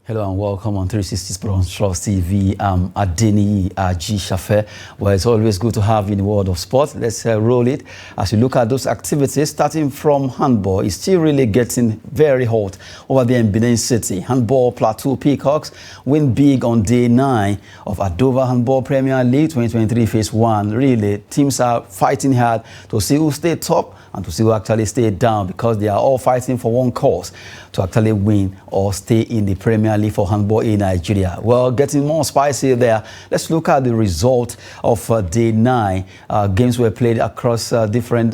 Hello and welcome on 360 Sports Trust TV. I'm Adeni G. Shafe. Well, it's always good to have you in the world of sport. Let's roll it. As you look at those activities, starting from handball, it's still really getting very hot over there in Benin City. Handball Plateau Peacocks win big on day 9 of Adova Handball Premier League 2023 Phase 1. Really, teams are fighting hard to see who stay top and to see who actually stay down, because they are all fighting for one cause, to actually win or stay in the Premier League for handball in Nigeria. Well, getting more spicy there, let's look at the result of day 9. Games were played across different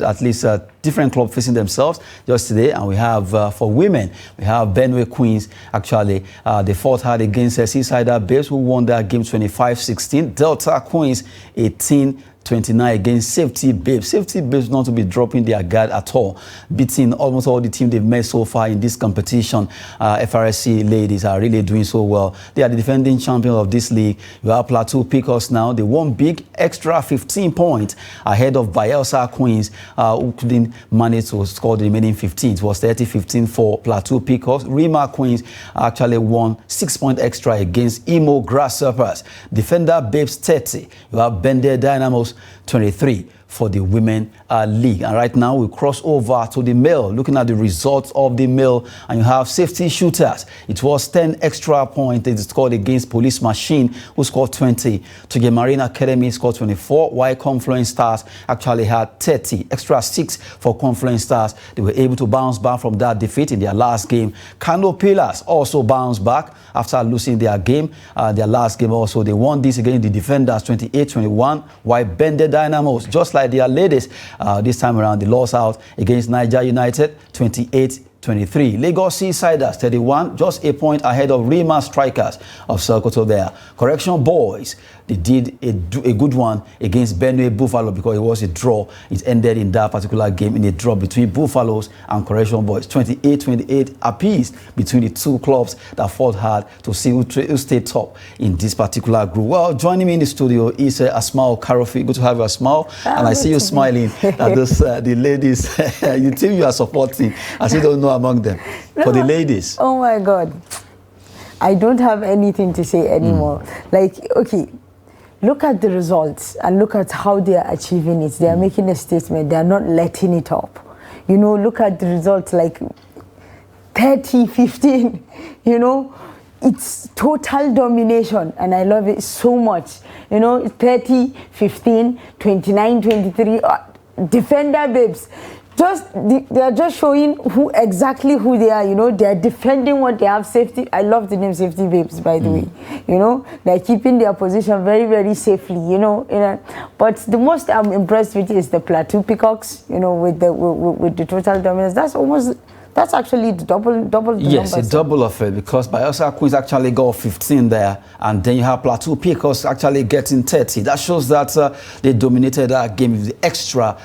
clubs facing themselves just today. And we have, for women, we have Benue Queens. Actually, they fought hard against Seasider Babes, who won that game 25-16. Delta Queens 18-29 against Safety Babes. Safety Babes not to be dropping their guard at all, beating almost all the teams they've met so far in this competition. FRSC ladies are really doing so well. They are the defending champion of this league. You have Plateau Peacocks now. They won big, extra 15 points ahead of Bayelsa Queens, who couldn't manage to score the remaining 15. It was 30-15 for Plateau Peacocks. Rima Queens actually won 6 points extra against Imo Grasshoppers. Defender Babes 30. You have Bende Dynamos 23 for the women league. And right now we cross over to the male, looking at the results of the male, and you have Safety Shooters. It was 10 extra points they scored against Police Machine, who scored 20. Toge Marine Academy scored 24, while Confluence Stars actually had 30. Extra 6 for Confluence Stars. They were able to bounce back from that defeat in their last game. Kano Pillars also bounced back after losing their game. Their last game also, they won this against the Defenders 28-21, while Bende Dynamos, just like their ladies, this time around, they lost out against Niger United 28-23. Lagos Seasiders 31, just a point ahead of Rima Strikers of Sokoto there. Correction Boys, they did a good one against Benue Buffalo, because it was a draw. It ended in that particular game in a draw between Buffaloes and Correction Boys. 28-28 apiece between the two clubs that fought hard to see who stayed top in this particular group. Well, joining me in the studio is Asmao Karofi. Good to have you, Asmao. And I see you smiling at those, the ladies. You think you are supporting, as you don't know among them. No. For the ladies. Oh my God. I don't have anything to say anymore. Like, okay, look at the results and look at how they are achieving it. They are making a statement. They are not letting it up. You know, look at the results, like 30-15, you know. It's total domination, and I love it so much. You know, 30-15, 29-23, Defender Babes. They are just showing exactly who they are. You know, they are defending what they have. Safety. I love the name Safety Babes, by the way. You know, they're keeping their position very, very safely. You know. But the most I'm impressed with is the Plateau Peacocks. You know, with the total dominance. That's actually the double. Yes, a double of it, because Bayelsa Queens actually got 15 there, and then you have Plateau Peacocks actually getting 30. That shows that they dominated that game with the extra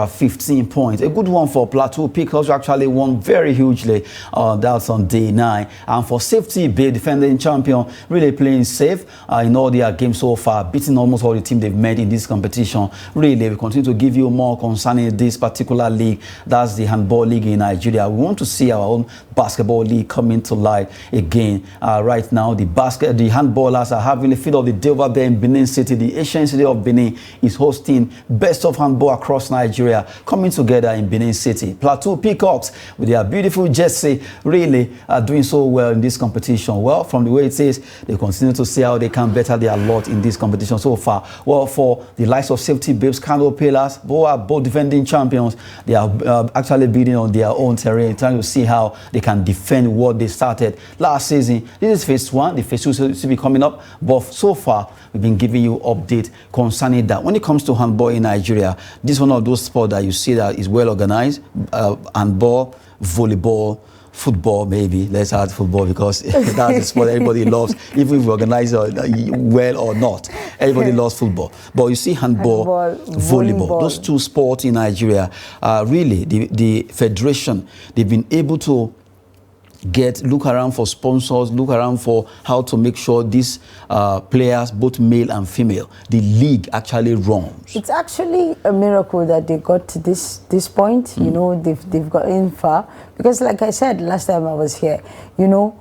15 points. A good one for Plateau Peacocks, who actually won very hugely. That's on day 9. And for Safety Bay, defending champion, really playing safe in all their games so far, beating almost all the teams they've met in this competition. Really, we continue to give you more concerning this particular league. That's the handball league in Nigeria. We want to see our own basketball league coming to light again. Right now, the handballers are having a field of the day over there in Benin City. The Asian city of Benin is hosting best of handball across Nigeria, coming together in Benin City. Plateau Peacocks, with their beautiful jersey, really are doing so well in this competition. Well, from the way it is, they continue to see how they can better their lot in this competition so far. Well, for the likes of Safety Babes, Kano Pillars, both defending champions, they are actually building on their own terrain, trying to see how they can defend what they started last season. This is phase 1. The phase 2 will be coming up, but so far we've been giving you update concerning that. When it comes to handball in Nigeria, this is one of those sports that you see that is well organized. Handball, volleyball, football, maybe. Let's add football, because that's the sport everybody loves, even if we organize well or not. Everybody loves football. But you see handball, volleyball, those two sports in Nigeria, really, the federation, they've been able to look around for sponsors, look around for how to make sure these players, both male and female, the league actually runs. It's actually a miracle that they got to this point. You know, they've gotten far, because like I said last time I was here, you know,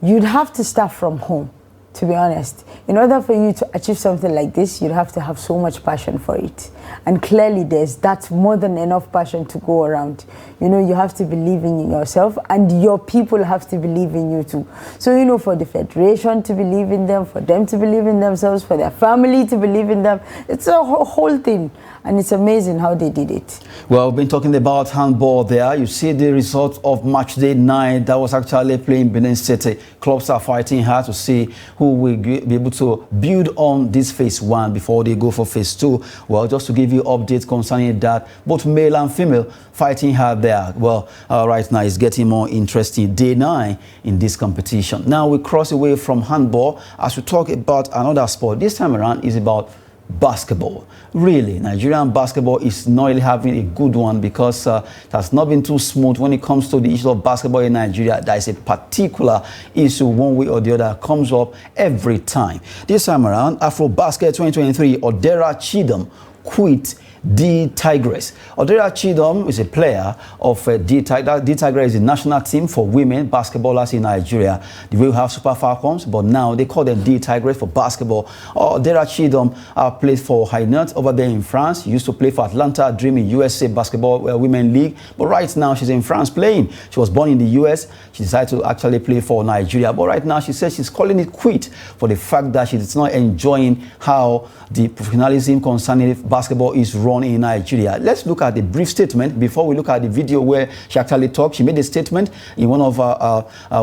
you'd have to start from home, to be honest. In order for you to achieve something like this, you'd have to have so much passion for it. And clearly that's more than enough passion to go around. You know, you have to believe in yourself, and your people have to believe in you too. So, you know, for the federation to believe in them, for them to believe in themselves, for their family to believe in them, it's a whole thing. And it's amazing how they did it. Well, we've been talking about handball there. You see the result of match day 9 that was actually playing Benin City. Clubs are fighting hard to see who will be able to build on this phase 1 before they go for phase 2. Well, just to give you updates concerning that, both male and female fighting hard there. Well, right now it's getting more interesting. Day 9 in this competition. Now we cross away from handball as we talk about another sport. This time around is about basketball. Really, Nigerian basketball is not really having a good one because it has not been too smooth when it comes to the issue of basketball in Nigeria. There is a particular issue one way or the other comes up every time. This time around, AfroBasket 2023, Odera Chidom quit D Tigress. Odera Chidom is a player of D Tigress is the national team for women basketballers in Nigeria. They will have Super Falcons, but now they call them D Tigress for basketball. Odera Chidom plays for Hainaut over there in France. She used to play for Atlanta Dream in USA Basketball Women League, but right now she's in France playing. She was born in the US. She decided to actually play for Nigeria, but right now she says she's calling it quit for the fact that she's not enjoying how the professionalism concerning basketball is run in Nigeria. Let's look at the brief statement before we look at the video where she actually talked. She made a statement in one of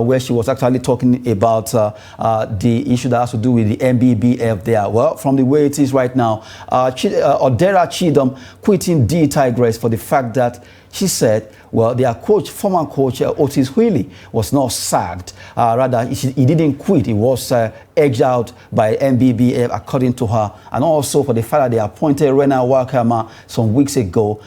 where she was actually talking about the issue that has to do with the MBBF there. Well, from the way it is right now, Odera Chidom quitting D Tigress for the fact that she said, well, their coach, former coach Otis Wheely, was not sacked. Rather, he didn't quit. He was edged out by MBBF, according to her. And also for the fact that they appointed Rena Wakama some weeks ago.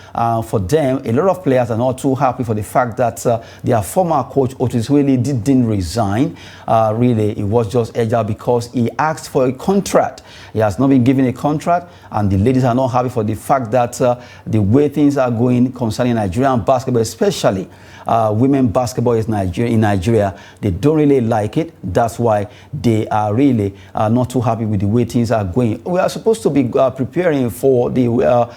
For them, a lot of players are not too happy for the fact that their former coach Otis Wheely didn't resign. Really, it was just edged out because he asked for a contract. He has not been given a contract, and the ladies are not happy for the fact that the way things are going concerning Nigerian basketball, especially women basketball in Nigeria, they don't really like it. That's why they are really not too happy with the way things are going. We are supposed to be preparing for the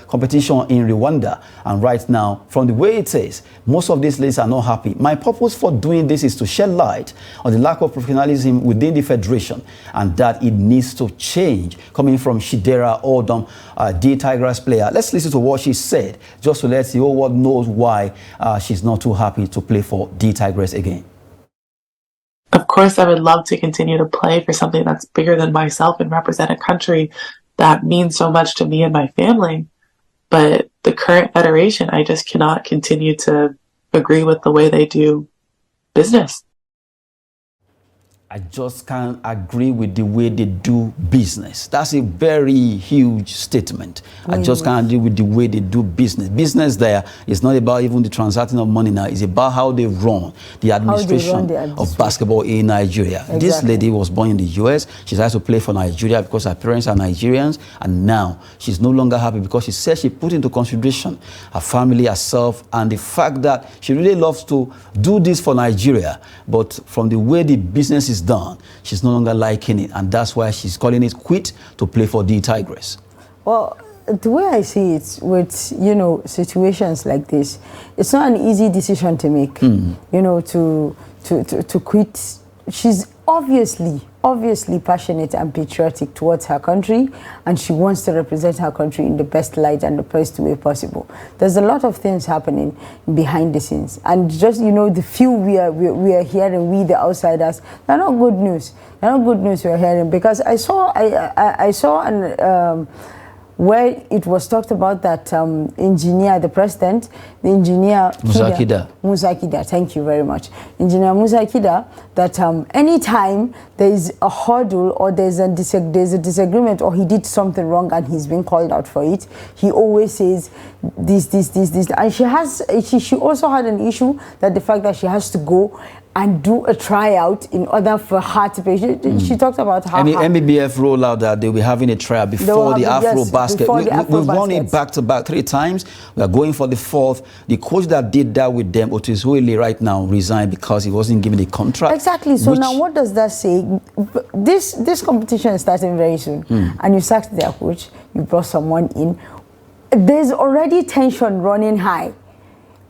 competition in Rwanda, and right now, from the way it is, most of these ladies are not happy. My purpose for doing this is to shed light on the lack of professionalism within the federation, and that it needs to change. Coming from Shidera Odom, D Tigress player. Let's listen to what she said, just to let the whole world know why she's not too happy to play for D Tigress again. Of course, I would love to continue to play for something that's bigger than myself and represent a country that means so much to me and my family. But the current federation, I just cannot continue to agree with the way they do business. I just can't agree with the way they do business. That's a very huge statement. I just can't agree with the way they do business. Business there is not about even the transacting of money now. It's about how they run the administration of basketball in Nigeria. Exactly. This lady was born in the US. She decided to play for Nigeria because her parents are Nigerians. And now she's no longer happy because she says she put into consideration her family, herself, and the fact that she really loves to do this for Nigeria. But from the way the business is done, she's no longer liking it, and that's why she's calling it quit to play for D Tigress. Well, the way I see it with, you know, situations like this, it's not an easy decision to make, you know, to quit. She's obviously passionate and patriotic towards her country, and she wants to represent her country in the best light and the best way possible. There's a lot of things happening behind the scenes, and just, you know, the few we are hearing, we the outsiders, they're not good news. They're not good news we're hearing, because I saw an where it was talked about that engineer, the president, the engineer Musa Kida, thank you very much, Engineer Musa Kida, that anytime there is a hurdle or there's a disagreement or he did something wrong and he's been called out for it, he always says this, and she also had an issue that the fact that she has to go and do a tryout in order for her to pay. She talked about how MBBF rollout that they'll be having a tryout before the Afro basket. We've won it back-to-back 3 times. We are going for the 4th. The coach that did that with them, Otis Willie, right now resigned because he wasn't given the contract. Exactly. So now what does that say? This competition is starting very soon, and you sacked their coach, you brought someone in. There's already tension running high.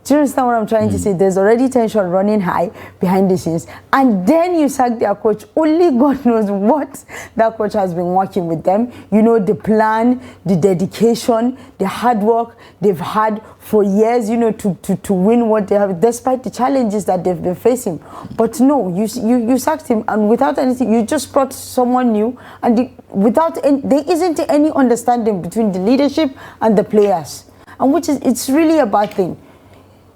Do you understand what I'm trying to say? There's already tension running high behind the scenes. And then you sack their coach. Only God knows what that coach has been working with them. You know, the plan, the dedication, the hard work they've had for years, you know, to win what they have, despite the challenges that they've been facing. But no, you sacked him, and without anything, you just brought someone new, and there isn't any understanding between the leadership and the players. And it's really a bad thing.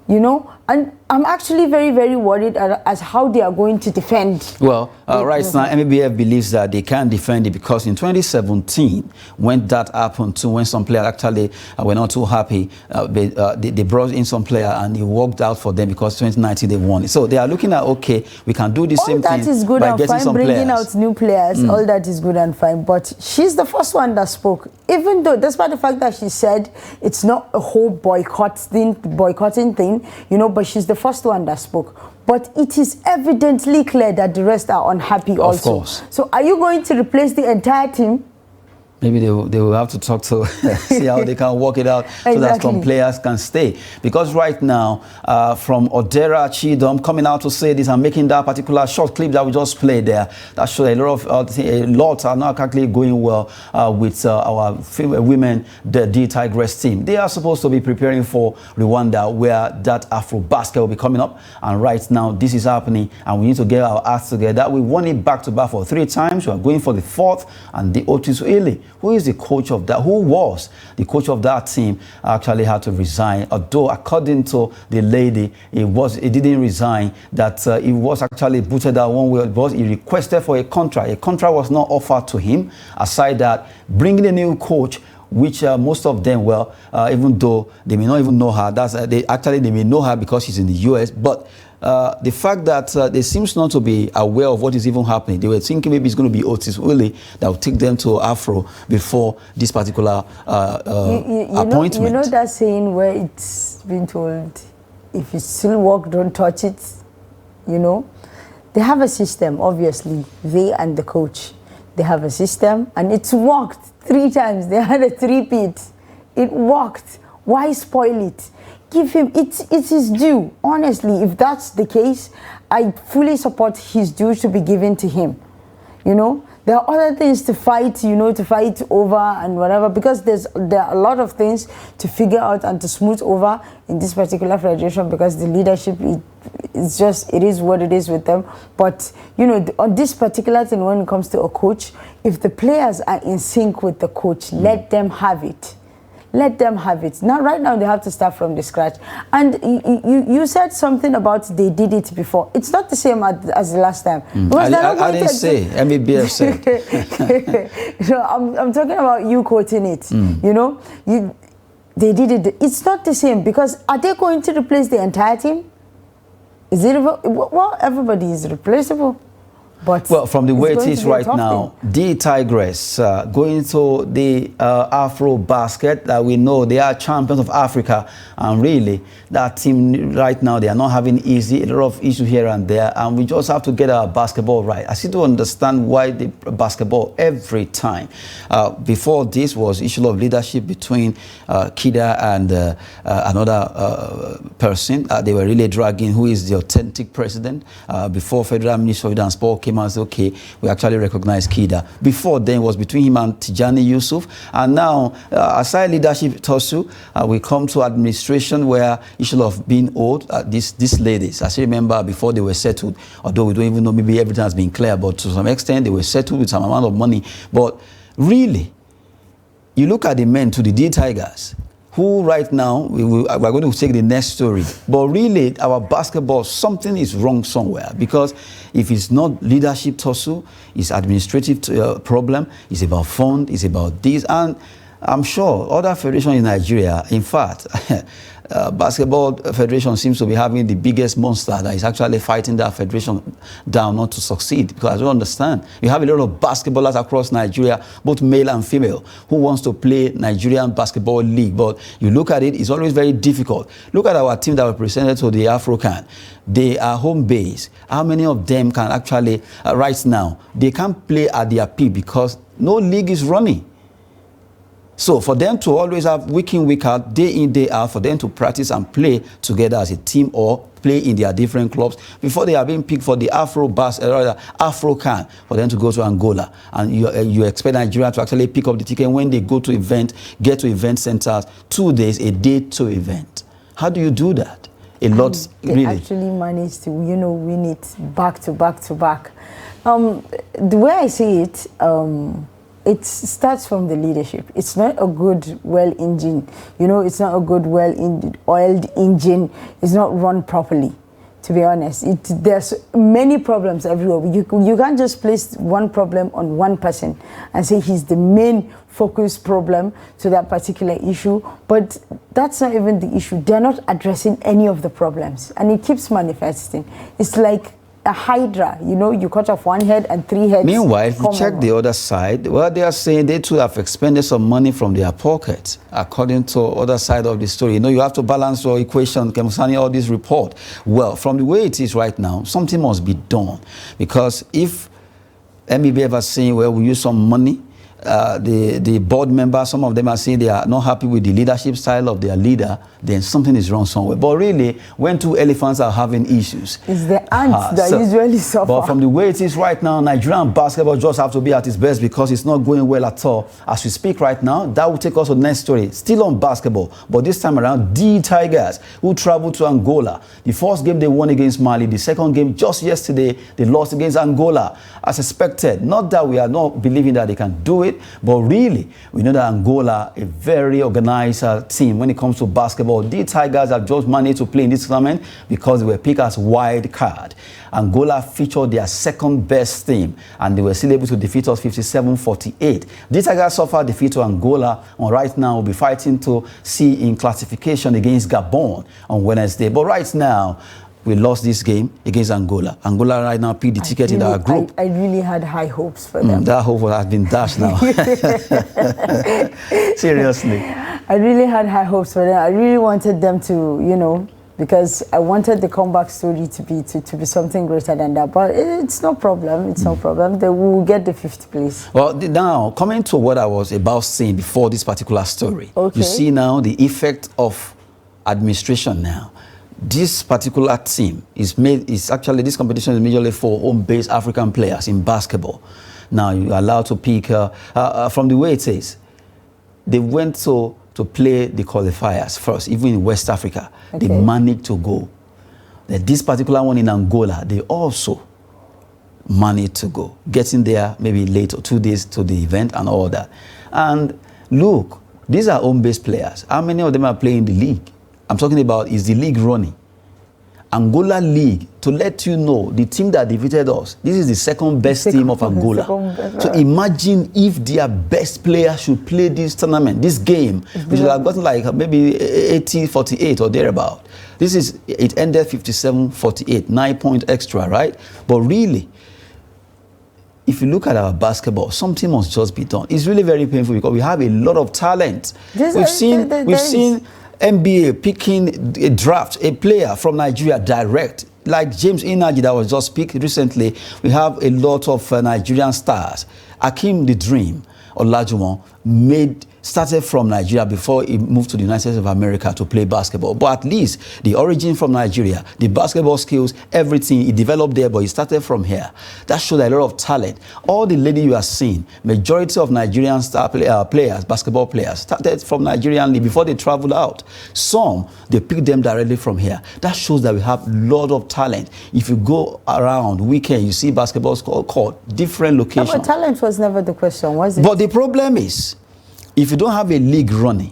You know, and I'm actually very, very worried as how they are going to defend. Well, right now, MBBF believes that they can't defend it because in 2017, when that happened too, when some players actually were not too happy, they brought in some player and he worked out for them because 2019 they won it. So they are looking at, okay, we can do the same thing. All that is good by and getting fine, some bringing players. out new players, all that is good and fine. But she's the first one that spoke, even though, despite the fact that she said it's not a whole boycotting thing, you know, but she's the first one that spoke. But it is evidently clear that the rest are unhappy also. Of course. So are you going to replace the entire team? Maybe they will have to talk to see how they can work it out so that some players can stay. Because right now, from Odera Chidom coming out to say this and making that particular short clip that we just played there, that shows a lot are not actually going well with our women, the Tigress team. They are supposed to be preparing for Rwanda, where that Afro basket will be coming up. And right now, this is happening, and we need to get our acts together. We won it back-to-back for 3 times. We are going for the 4th, and the Otis Willie, who is the coach of that, who was the coach of that team, actually had to resign. Although, according to the lady, he didn't resign, that he was actually booted out one way, but he requested for a contract. A contract was not offered to him. Aside that, bringing a new coach, which most of them, well, even though they may not even know her, they may know her because she's in the US, but the fact that they seems not to be aware of what is even happening. They were thinking maybe it's going to be Otis Willie that will take them to Afro before this particular appointment. You know that saying where it's been told, if you still work, don't touch it, you know? They have a system, obviously, they and the coach. They have a system, and it's worked 3 times. They had a 3-peat. It worked. Why spoil it? Give him, it's his due. Honestly, if that's the case, I fully support his due to be given to him. You know, there are other things to fight, you know, to fight over and whatever, because there are a lot of things to figure out and to smooth over in this particular federation, because the leadership, it is what it is with them. But, you know, on this particular thing, when it comes to a coach, if the players are in sync with the coach, let them have it. Let them have it. Now, right now, they have to start from the scratch. And you said something about they did it before. It's not the same as the last time. I didn't say. MBBF said. So I'm talking about you quoting it. You know, they did it. It's not the same, because are they going to replace the entire team? Is it? Well, everybody is replaceable. But well, from the way it is right now, the Tigress going to the Afro basket, that we know they are champions of Africa, and really that team right now, they are not having easy, a lot of issues here and there, and we just have to get our basketball right. I still don't understand why the basketball every time. Before this was issue of leadership between Kida and another person. They were really dragging who is the authentic president. Before Federal Minister of Youth and Sport came and said, okay, we actually recognize Kida. Before then, it was between him and Tijani Yusuf. And now, aside leadership tussle, we come to administration, where issue of being owed these ladies. I still remember before they were settled, although we don't even know, maybe everything has been clear, but to some extent, they were settled with some amount of money. But really, you look at the men, to the D Tigers, who right now, we're going to take the next story. But really, our basketball, something is wrong somewhere. Because if it's not leadership tussle, it's administrative problem, it's about fund, it's about this. And I'm sure other federations in Nigeria, in fact, basketball federation seems to be having the biggest monster that is actually fighting that federation down not to succeed. Because I don't understand. You have a lot of basketballers across Nigeria, both male and female, who wants to play Nigerian basketball league. But you look at it, it's always very difficult. Look at our team that were presented to the AFROCAN. They are home based. How many of them can actually, right now, they can't play at their peak because no league is running. So for them to always have week in, week out, day in, day out, for them to practice and play together as a team or play in their different clubs before they are being picked for the AFROCAN for them to go to Angola. And you expect Nigeria to actually pick up the ticket when they go to event, get to event centers, 2 days, a day to event. How do you do that? A lot, they really. Actually managed to, win it back to back to back. The way I see it, it starts from the leadership. It's not a good, well-engined, it's not a good, well-oiled engine. It's not run properly, to be honest. There's many problems everywhere. You can't just place one problem on one person and say he's the main focus problem to that particular issue. But that's not even the issue. They're not addressing any of the problems. And it keeps manifesting. It's like a hydra, you cut off one head and 3 heads. Meanwhile, if you check the other side, well, they are saying they too have expended some money from their pockets, according to other side of the story. You have to balance your equation concerning all this report. Well, from the way it is right now, something must be done. Because if MEB ever saying, well, we use some money, the board members, some of them are saying they are not happy with the leadership style of their leader, then something is wrong somewhere. But really, when two elephants are having issues, it's the ants that usually suffer. But from the way it is right now, Nigerian basketball just have to be at its best because it's not going well at all. As we speak right now, that will take us to the next story. Still on basketball, but this time around, the Tigers, who traveled to Angola. The first game they won against Mali. The second game just yesterday, they lost against Angola. As expected, not that we are not believing that they can do it, but really, we know that Angola, a very organized team when it comes to basketball. The Tigers have just managed to play in this tournament because they were picked as wild card. Angola featured their second best team, and they were still able to defeat us 57-48. The Tigers suffered defeat to Angola, and right now will be fighting to see in classification against Gabon on Wednesday. But right now, we lost this game against Angola. Angola right now picked the ticket in our group. I really had high hopes for them. That hope has been dashed now. Seriously. I really had high hopes for them. I really wanted them to, because I wanted the comeback story to be something greater than that. But it's no problem. It's no problem. They will get the 5th place. Well, now, coming to what I was about saying before this particular story. Okay. You see now the effect of administration now. This particular team is actually, this competition is majorly for home-based African players in basketball. Now, you're allowed to pick, from the way it is, they went to play the qualifiers first, even in West Africa. Okay. They managed to go. This particular one in Angola, they also managed to go, getting there maybe late or 2 days to the event and all that. And look, these are home-based players. How many of them are playing the league? I'm talking about, is the league running? Angola League, to let you know, the team that defeated us, this is the second best team of Angola. So imagine if their best player should play this tournament, this game, which would have gotten like maybe 80-48 or thereabout. It ended 57-48, 9 point extra, right? But really, if you look at our basketball, something must just be done. It's really very painful because we have a lot of talent. We've seen NBA picking a draft, a player from Nigeria direct, like James Inaji that was just picked recently. We have a lot of Nigerian stars. Akeem the Dream Olajuwon started from Nigeria before he moved to the United States of America to play basketball. But at least the origin from Nigeria, the basketball skills, everything, he developed there, but he started from here. That showed a lot of talent. All the ladies you are seeing, majority of Nigerian star players, basketball players, started from Nigerian league before they traveled out. Some, they picked them directly from here. That shows that we have a lot of talent. If you go around weekend, you see basketball court, different locations. No, but talent was never the question, was it? But the problem is, if you don't have a league running,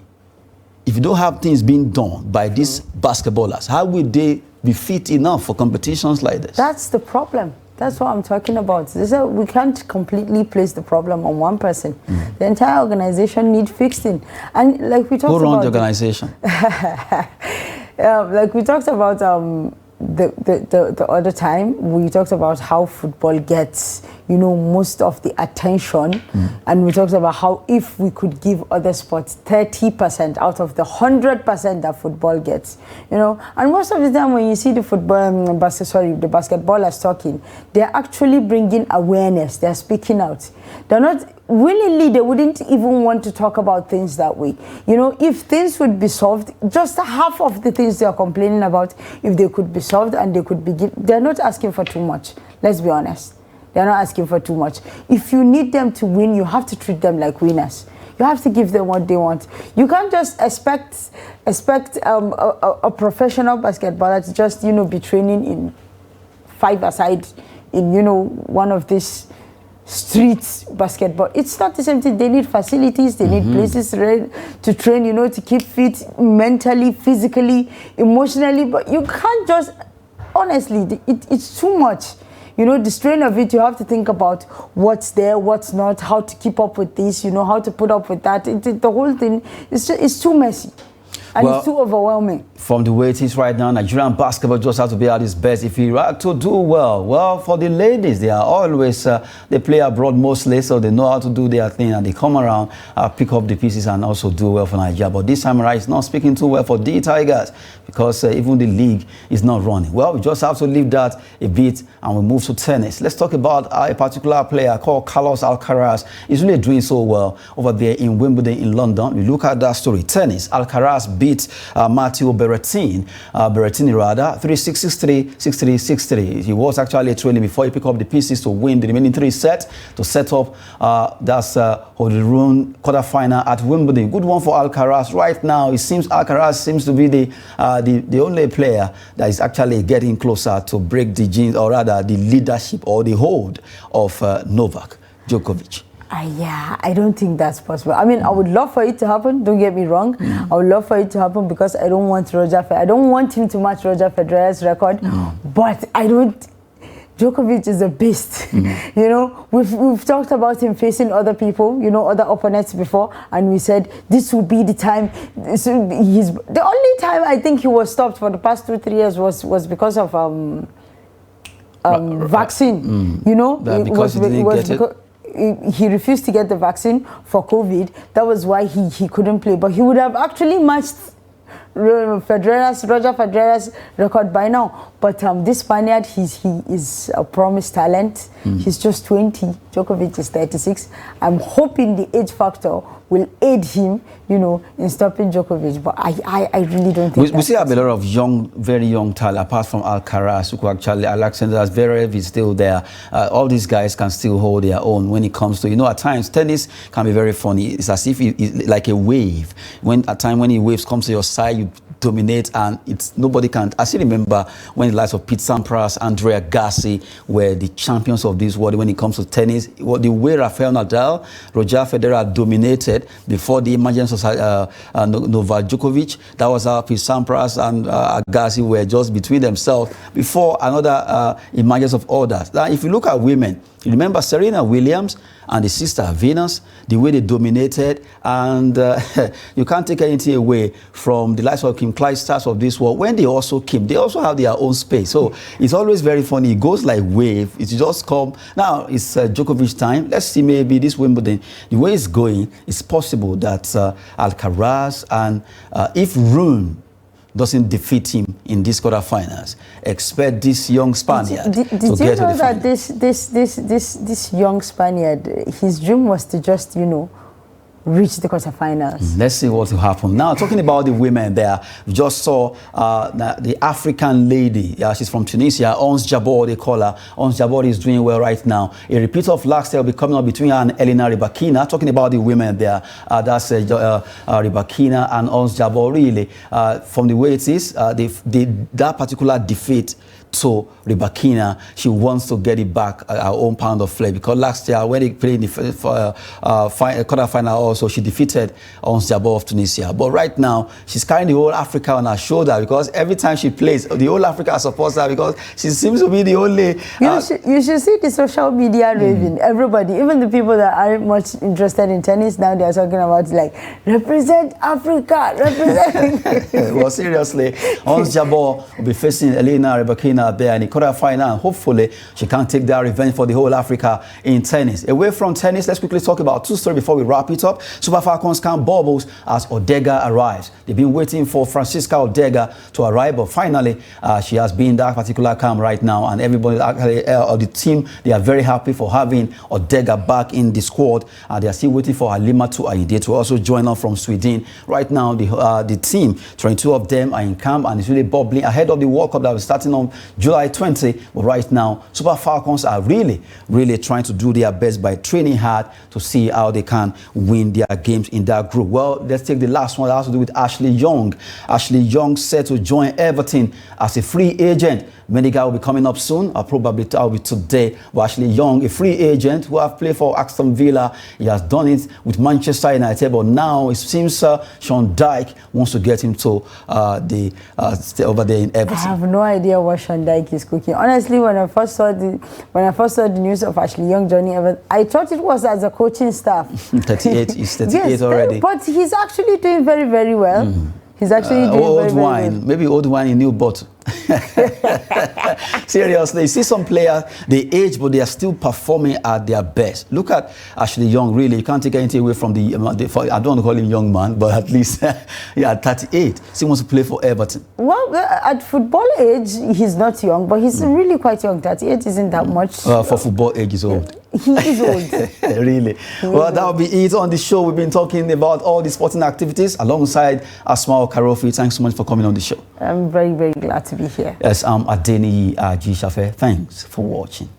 if you don't have things being done by these basketballers, how will they be fit enough for competitions like this? That's the problem. That's what I'm talking about. We can't completely place the problem on one person. The entire organization needs fixing. And like we talked about... Who runs the organization? Like we talked about the other time, we talked about how football gets, you know, most of the attention. And we talked about how if we could give other sports 30% out of the 100% that football gets, you know. And most of the time when you see the the basketballers talking, they're actually bringing awareness. They're speaking out. They're not willingly, they wouldn't even want to talk about things that way. You know, if things would be solved, just half of the things they're complaining about, if they could be solved and they could be, they're not asking for too much. Let's be honest. They're not asking for too much. If you need them to win, you have to treat them like winners. You have to give them what they want. You can't just expect a professional basketballer to just, you know, be training in 5-a-side in, you know, one of these street basketball. It's not the same thing. They need facilities, they need places to train, you know, to keep fit mentally, physically, emotionally. But you can't just, honestly, it's too much. You know, the strain of it, you have to think about what's there, what's not, how to keep up with this, you know, how to put up with that. The whole thing it's too messy. And it's too overwhelming. From the way it is right now, Nigerian basketball just has to be at its best. If you are to do well, for the ladies, they are always, they play abroad mostly, so they know how to do their thing, and they come around, pick up the pieces and also do well for Nigeria. But this time around, it's not speaking too well for the Tigers, because even the league is not running. Well, we just have to leave that a bit and we move to tennis. Let's talk about a particular player called Carlos Alcaraz. He's really doing so well over there in Wimbledon in London. We look at that story. Tennis, Alcaraz beat Matteo Berrettini, 3-6, 6-3, 6-3, 6-3. He was actually trailing before he picked up the pieces to win the remaining 3 sets to set up that's Hoderun quarterfinal at Wimbledon. Good one for Alcaraz. Right now, it seems Alcaraz seems to be the only player that is actually getting closer to break the genes, or rather the leadership or the hold of Novak Djokovic. Yeah, I don't think that's possible. I mean, I would love for it to happen, don't get me wrong. I would love for it to happen because I don't want I don't want him to match Roger Federer's record. But I don't... Djokovic is a beast. You know, we've talked about him facing other people, you know, other opponents before, and we said this will be the time. So the only time I think he was stopped for the past 2-3 years was because of vaccine. You know, because he didn't get it. He refused to get the vaccine for COVID. That was why he couldn't play. But he would have actually matched Roger Federer's record by now. But this Spaniard, he is a promised talent. He's just 20. Djokovic is 36. I'm hoping the age factor will aid him, you know, in stopping Djokovic. But I really don't think we still have a lot of young, very young talent, apart from Alcaraz, who actually, Alexander Zverev is still there. All these guys can still hold their own when it comes to, you know, at times tennis can be very funny. It's as if it's like a wave. When at time when the waves comes to your side, you dominate, and it's nobody can. I still remember when the likes of Pete Sampras, Andrea Gassi were the champions of this world when it comes to tennis. The way Rafael Nadal, Roger Federer dominated before the emergence of Novak Djokovic, that was how Pete Sampras and Agassi were just between themselves before another emergence of others. Now, if you look at women, you remember Serena Williams and the sister Venus, the way they dominated, and you can't take anything away from the likes of Kim Clijsters of this world. When they also came, they also have their own space. So it's always very funny. It goes like wave. It just come. Now it's Djokovic time. Let's see, maybe this Wimbledon, the way it's going, it's possible that Alcaraz, and if Rune doesn't defeat him in these quarterfinals, expect this young Spaniard did to you get to know the that final. this young Spaniard, his dream was to just, you know, reach the quarterfinals. Let's see what will happen. Now, talking about the women there, we just saw the African lady. She's from Tunisia, Ons Jabeur, they call her. Ons Jabeur is doing well right now. A repeat of last year will be coming up between her and Elena Rybakina. Talking about the women there, that's Rybakina and Ons Jabeur, really. From the way it is, that particular defeat to Rebekina. She wants to get it back, her own pound of flesh, because last year when they played in the quarterfinal also, she defeated Ons Jabeur of Tunisia. But right now, she's carrying the whole Africa on her shoulder, because every time she plays, the whole Africa supports her, because she seems to be the only... You should see the social media raving. Everybody, even the people that aren't much interested in tennis, now they're talking about, like, represent Africa, represent... Well, seriously, Ons Jabeur will be facing Elena Rebekina there in the quarterfinal, and hopefully she can take that revenge for the whole Africa in tennis. Away from tennis, let's quickly talk about two stories before we wrap it up. Super Falcons camp bubbles as Odega arrives. They've been waiting for Francisca Odega to arrive, but finally she has been in that particular camp right now, and everybody actually of the team, they are very happy for having Odega back in the squad, and they are still waiting for Halimatu Aide to also join us from Sweden. Right now, the team, 22 of them are in camp, and it's really bubbling ahead of the World Cup that will be starting on July 20. But right now, Super Falcons are really trying to do their best by training hard to see how they can win their games in that group. Well, let's take the last one that has to do with Ashley Young. Ashley Young set to join Everton as a free agent. Mediga will be coming up soon. Probably that will be today. But Ashley Young, a free agent who have played for Aston Villa. He has done it with Manchester United, but now it seems Sean Dyche wants to get him to stay over there in Everton. I have no idea what Sean Dyche is cooking. Honestly, when I first saw the news of Ashley Young joining Everton, I thought it was as a coaching staff. 38, he's 38 yes, already. But he's actually doing very, very well. He's actually doing old very, wine, very well. Maybe old wine in new bottle. Seriously, you see some players, they age, but they are still performing at their best. Look at Ashley Young, really. You can't take anything away from I don't want to call him young man, but at least at 38, he wants to play for Everton. Well, at football age, he's not young, but he's really quite young. 38 isn't that much. For football age, he's old. He is old. Really. Well, that will be it on the show. We've been talking about all the sporting activities alongside Asma Karofi. Thanks so much for coming on the show. I'm very, very glad to be here. Yes, I'm Adeniyi Aji Shafe. Thanks for watching.